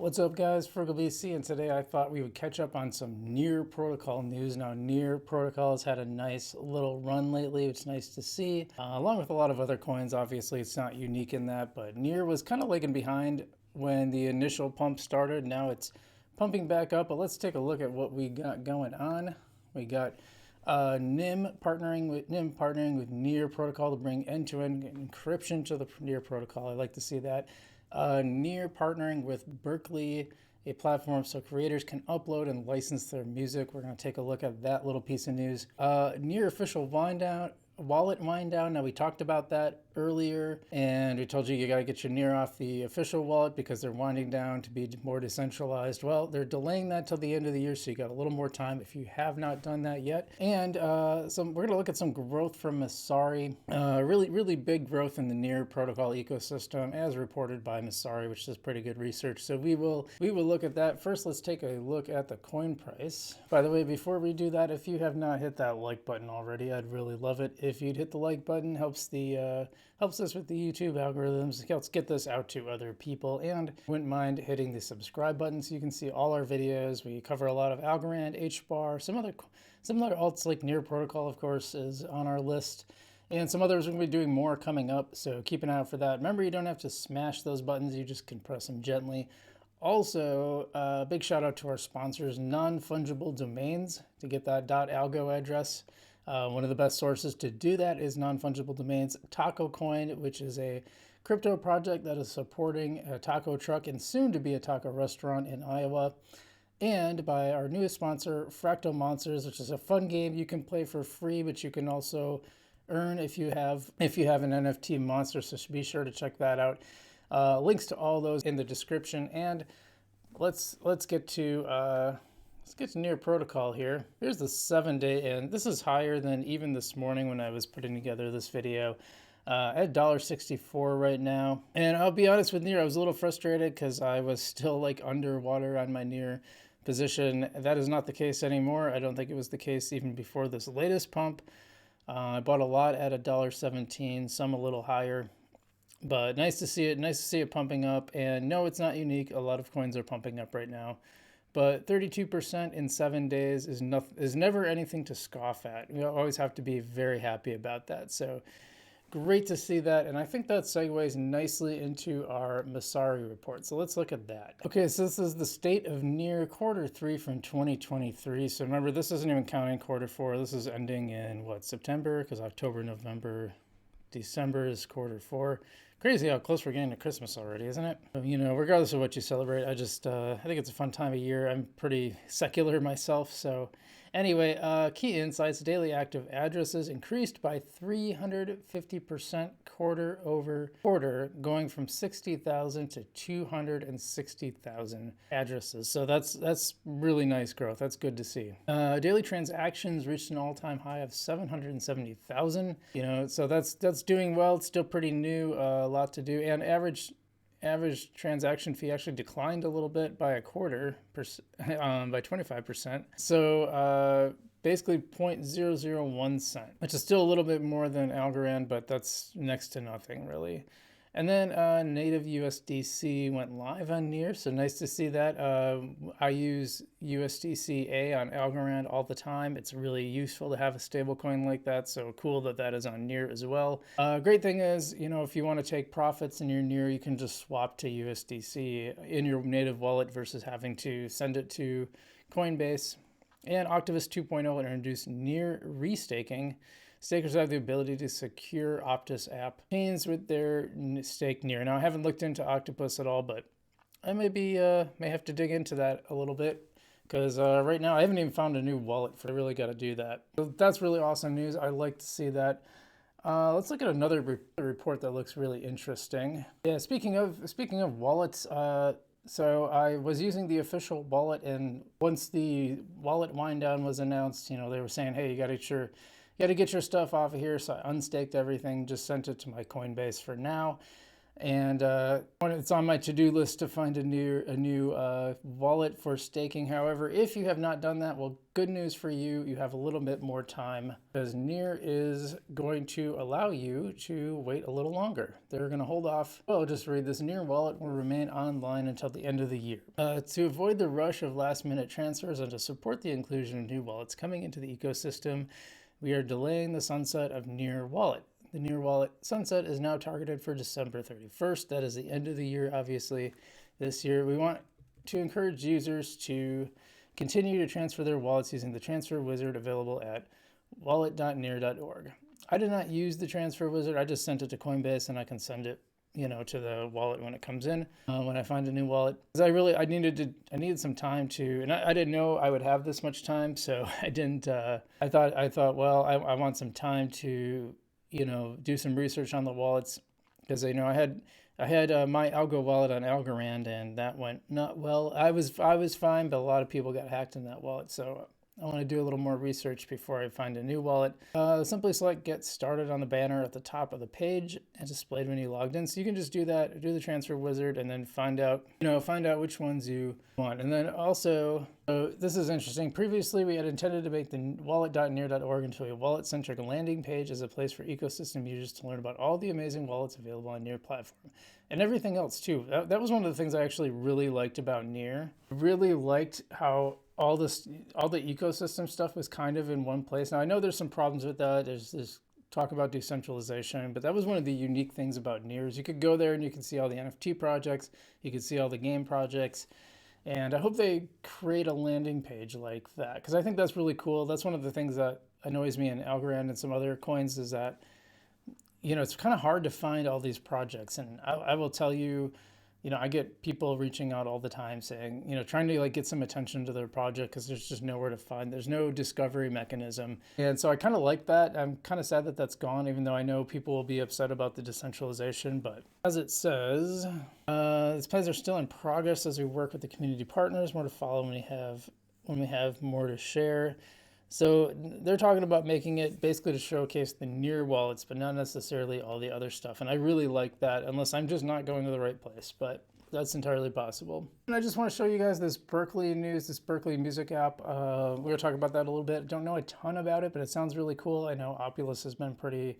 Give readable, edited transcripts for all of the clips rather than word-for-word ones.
What's up guys, Fergal VC, and today I thought we would catch up on some Near protocol news. Now Near protocol has had a nice little run lately, which is nice to see, along with a lot of other coins. Obviously it's not unique in that, but Near was kind of lagging behind when the initial pump started. Now it's pumping back up, but let's take a look at what we got going on. We got NIM partnering with Near protocol to bring end-to-end encryption to the Near protocol. I like to see that. Near partnering with Berkeley, a platform so creators can upload and license their music. We're going to take a look at that little piece of news. Near official wallet wind down. Now we talked about that earlier, and we told you got to get your Near off the official wallet because they're winding down to be more decentralized. Well, they're delaying that till the end of the year, so you got a little more time if you have not done that yet. And we're going to look at some growth from Messari. Really big growth in the Near protocol ecosystem, as reported by Messari, which is pretty good research. So we will look at that. First, let's take a look at the coin price. By the way, before we do that, if you have not hit that like button already, I'd really love it if you'd hit the like button. Helps us with the YouTube algorithms, helps get this out to other people, and wouldn't mind hitting the subscribe button so you can see all our videos. We cover a lot of Algorand, HBAR, some other alts like Near protocol, of course, is on our list, and some others. We're going to be doing more coming up, so keep an eye out for that. Remember, you don't have to smash those buttons, you just can press them gently. Also, big shout out to our sponsors, Non-Fungible Domains, to get that .algo address. One of the best sources to do that is Non-Fungible Domains. Taco Coin, which is a crypto project that is supporting a taco truck and soon to be a taco restaurant in Iowa. And by our newest sponsor, Fractal Monsters, which is a fun game you can play for free, but you can also earn if you have an NFT monster. So be sure to check that out. Links to all those in the description. And let's get to Near protocol here. Here's the 7-day, and this is higher than even this morning when I was putting together this video. At $1.64 right now. And I'll be honest with Near, I was a little frustrated because I was still like underwater on my Near position. That is not the case anymore. I don't think it was the case even before this latest pump. I bought a lot at $1.17, some a little higher. But nice to see it. Nice to see it pumping up. And no, it's not unique. A lot of coins are pumping up right now. But 32% in 7 days is never anything to scoff at. We always have to be very happy about that. So great to see that. And I think that segues nicely into our Messari report. So let's look at that. Okay, so this is the state of Near Q3 from 2023. So remember, this isn't even counting Q4. This is ending in what, September? Because October, November, December is Q4. Crazy how close we're getting to Christmas already, isn't it? You know, regardless of what you celebrate, I think it's a fun time of year. I'm pretty secular myself, so anyway, key insights: daily active addresses increased by 350% quarter over quarter, going from 60,000 to 260,000 addresses. So that's really nice growth. That's good to see. Daily transactions reached an all-time high of 770,000. You know, so that's doing well. It's still pretty new, a lot to do, and average transaction fee actually declined a little bit by by 25%. So basically 0.001 cent, which is still a little bit more than Algorand, but that's next to nothing really. And then native USDC went live on Near, so nice to see that. I use USDC-A on Algorand all the time. It's really useful to have a stable coin like that, so cool that that is on Near as well. Great thing is, you know, if you want to take profits in your Near, you can just swap to USDC in your native wallet versus having to send it to Coinbase. And Octavus 2.0 introduced Near restaking. Stakers have the ability to secure Optus app chains with their stake Near. Now, I haven't looked into Octopus at all, but I may have to dig into that a little bit because right now I haven't even found a new wallet for. I really got to do that. So that's really awesome news. I like to see that. Let's look at another report that looks really interesting. Yeah, speaking of wallets. So I was using the official wallet, and once the wallet wind down was announced, you know, they were saying, hey, you got to get your stuff off of here. So I unstaked everything, just sent it to my Coinbase for now. And it's on my to-do list to find a new wallet for staking. However, if you have not done that, well, good news for you, you have a little bit more time, because Near is going to allow you to wait a little longer. They're going to hold off. Well, I'll just read this. Near wallet will remain online until the end of the year. To avoid the rush of last-minute transfers and to support the inclusion of new wallets coming into the ecosystem, we are delaying the sunset of Near wallet. The Near wallet sunset is now targeted for December 31st. That is the end of the year, obviously, this year. We want to encourage users to continue to transfer their wallets using the transfer wizard available at wallet.near.org. I did not use the transfer wizard. I just sent it to Coinbase, and I can send it, to the wallet when it comes in, when I find a new wallet. Because I needed some time to, and I didn't know I would have this much time, so I didn't. I thought, well, I want some time to do some research on the wallets, because I had my Algo wallet on Algorand, and that went not well. I was fine, but a lot of people got hacked in that wallet, so I want to do a little more research before I find a new wallet. Simply select Get Started on the banner at the top of the page and displayed when you logged in. So you can just do that, do the transfer wizard, and then find out which ones you want. And then also, so this is interesting. Previously, we had intended to make the wallet.near.org into a wallet-centric landing page as a place for ecosystem users to learn about all the amazing wallets available on Near platform and everything else too. That was one of the things I actually really liked about Near. I really liked how all the ecosystem stuff was kind of in one place. Now I know there's some problems with that. There's talk about decentralization, but that was one of the unique things about Near, is you could go there and you can see all the NFT projects, you could see all the game projects, and I hope they create a landing page like that, because I think that's really cool. That's one of the things that annoys me in Algorand and some other coins, is that it's kind of hard to find all these projects, and I will tell you, I get people reaching out all the time saying, trying to get some attention to their project, because there's just nowhere to find. There's no discovery mechanism. And so I kind of like that. I'm kind of sad that that's gone, even though I know people will be upset about the decentralization. But as it says, these plans are still in progress as we work with the community partners. More to follow when we have more to share. So they're talking about making it basically to showcase the Near wallets, but not necessarily all the other stuff. And I really like that, unless I'm just not going to the right place, but that's entirely possible. And I just want to show you guys this Berkeley news, this Berkeley music app. We're going to talk about that a little bit. Don't know a ton about it, but it sounds really cool. I know Oculus has been pretty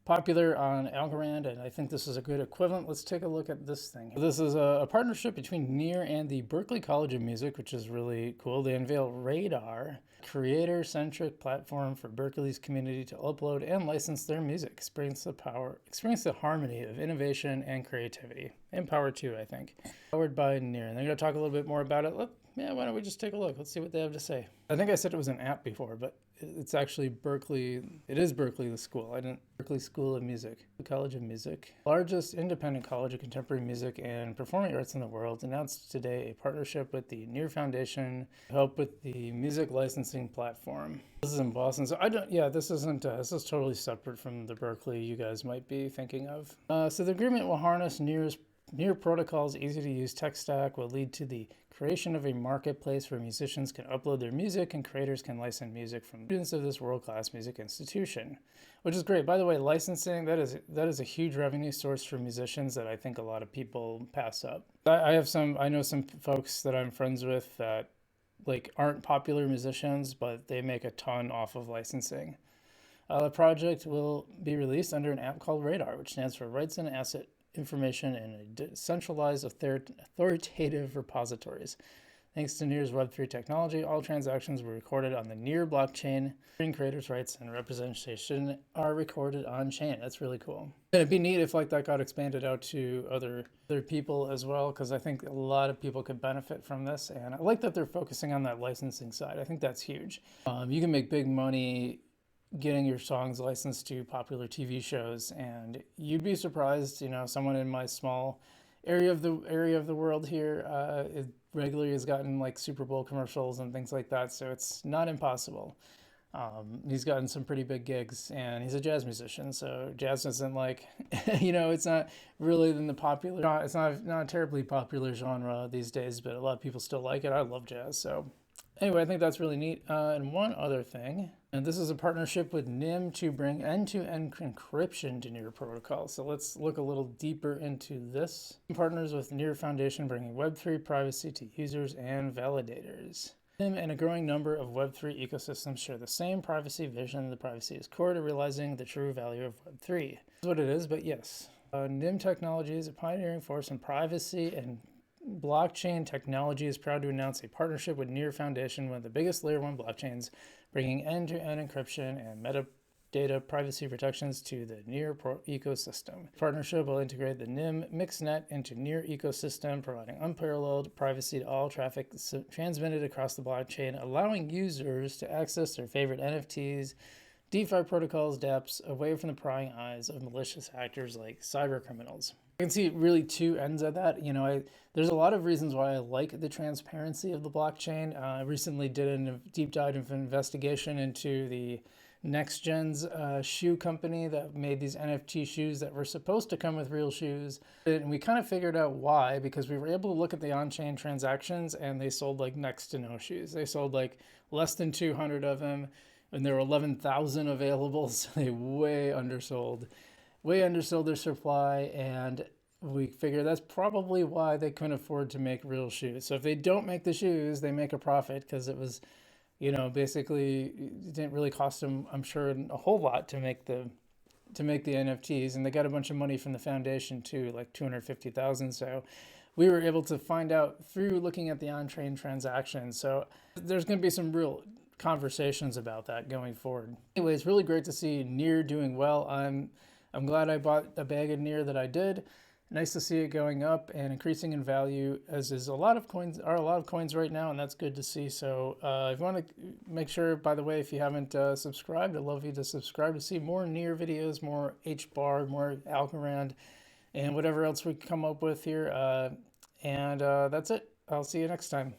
popular on Algorand, and I think this is a good equivalent. Let's take a look at this thing. This is a partnership between Near and the Berkeley College of Music, which is really cool. They unveil Radar, creator-centric platform for Berkeley's community to upload and license their music. Experience the harmony of innovation and creativity. And power too, I think. Powered by Near. And they're going to talk a little bit more about it. Why don't we just take a look? Let's see what they have to say. I think I said it was an app before, but it's actually Berkeley. It is Berkeley, the school. Berkeley School of Music, the College of Music. Largest independent college of contemporary music and performing arts in the world, announced today a partnership with the Near Foundation to help with the music licensing platform. This is in Boston, so this is totally separate from the Berkeley you guys might be thinking of. So the agreement will harness Near protocol's easy-to-use tech stack, will lead to the creation of a marketplace where musicians can upload their music and creators can license music from students of this world-class music institution, which is great. By the way, licensing, that is a huge revenue source for musicians that I think a lot of people pass up. I know some folks that I'm friends with that aren't popular musicians, but they make a ton off of licensing. The project will be released under an app called Radar, which stands for Rights and Asset Information in a decentralized authoritative repositories. Thanks to Near's Web3 technology, all transactions were recorded on the Near blockchain. Creators' rights and representation are recorded on chain. That's really cool. It'd be neat if that got expanded out to other people as well, because I think a lot of people could benefit from this. And I like that they're focusing on that licensing side. I think that's huge. You can make big money getting your songs licensed to popular TV shows, and you'd be surprised, someone in my small area of the world here regularly has gotten Super Bowl commercials and things like that, so it's not impossible. He's gotten some pretty big gigs, and he's a jazz musician, so jazz isn't it's not really in the popular, it's not a terribly popular genre these days, but a lot of people still like it. I love jazz, so Anyway, I think that's really neat. And one other thing, and this is a partnership with NIM to bring end-to-end encryption to Near Protocol. So let's look a little deeper into this. Partners with Near Foundation bringing Web3 privacy to users and validators. NIM and a growing number of Web3 ecosystems share the same privacy vision. The privacy is core to realizing the true value of Web3. That's what it is, but yes. NIM Technology is a pioneering force in privacy and blockchain technology is proud to announce a partnership with Near Foundation, one of the biggest layer 1 blockchains, bringing end-to-end encryption and metadata privacy protections to the Near ecosystem. The partnership will integrate the NIM MixNet into Near ecosystem, providing unparalleled privacy to all traffic transmitted across the blockchain, allowing users to access their favorite NFTs, DeFi protocols, dApps, away from the prying eyes of malicious actors like cyber criminals. I can see really two ends of that. There's a lot of reasons why I like the transparency of the blockchain. I recently did a deep dive of investigation into the NextGen's shoe company that made these NFT shoes that were supposed to come with real shoes. And we kind of figured out why, because we were able to look at the on-chain transactions and they sold like next to no shoes. They sold like less than 200 of them and there were 11,000 available, so they way undersold their supply, and we figure that's probably why they couldn't afford to make real shoes. So if they don't make the shoes, they make a profit because it was, basically it didn't really cost them, I'm sure, a whole lot to make the NFTs, and they got a bunch of money from the foundation too, like 250,000. So we were able to find out through looking at the on-chain transactions. So there's going to be some real conversations about that going forward. Anyway, it's really great to see Near doing well. I'm glad I bought a bag of Near that I did. Nice to see it going up and increasing in value, as is a lot of coins right now, and that's good to see. So if you want to make sure, by the way, if you haven't subscribed, I'd love you to subscribe to see more Near videos, more HBAR, more Algorand, and whatever else we come up with here. And that's it. I'll see you next time.